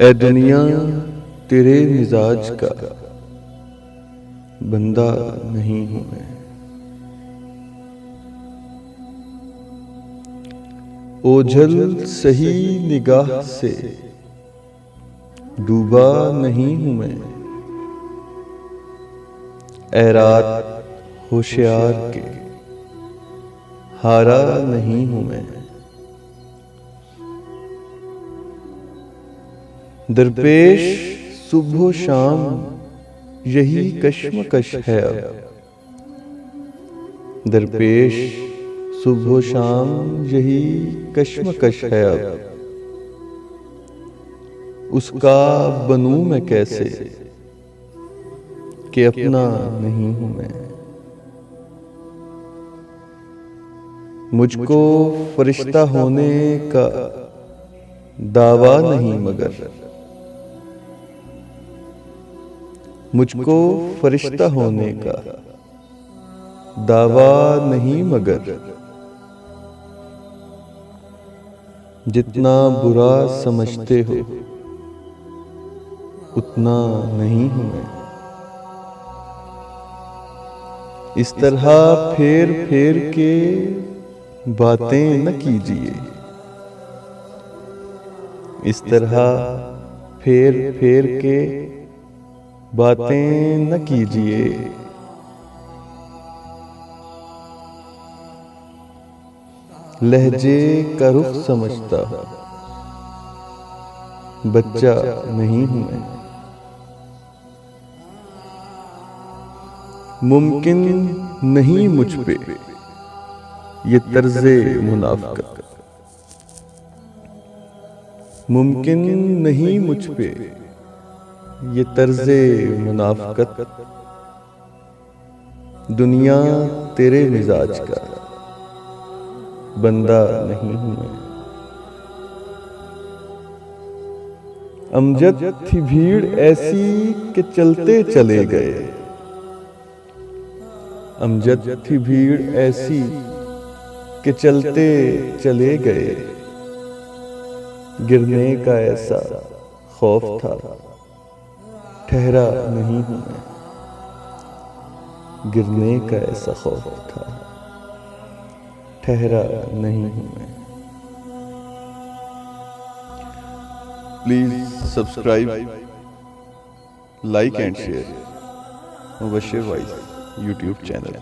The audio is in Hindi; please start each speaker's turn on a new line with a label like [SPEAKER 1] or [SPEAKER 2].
[SPEAKER 1] ए दुनिया तेरे मिजाज का बंदा नहीं हूं मैं। ओझल सही निगाह से डूबा नहीं हूं मैं। ए रात होशियार के हारा नहीं हूं मैं। दरपेश सुबह शाम यही कश्मकश है अब। दरपेश सुबह शाम यही कश्मकश है अब। उसका बनूं मैं कैसे कि अपना नहीं हूं मैं। मुझको फरिश्ता होने का दावा नहीं मगर। मुझको फरिश्ता होने का दावा नहीं मगर। जितना बुरा समझते हो उतना नहीं हूं मैं। इस तरह फेर फेर के बातें न कीजिए। इस तरह फेर फेर के बातें न कीजिए। लहजे का रुख समझता बच्चा नहीं हूं मैं। मुमकिन नहीं मुझ पे ये तर्ज़े मुनाफ़क़त। मुमकिन नहीं मुझ पे ये तर्ज़े मुनाफ़क़त। दुनिया तेरे मिजाज का बंदा नहीं हूं मैं। अमजद थी भीड़ ऐसी कि चलते चले गए। अमजद थी भीड़ ऐसी कि चलते चले गए। गिरने का ऐसा खौफ था ठहरा नहीं हूं मैं। गिरने का ऐसा खौफ था ठहरा नहीं हूं मैं। Please subscribe, like and share Mubashshir voice YouTube channel.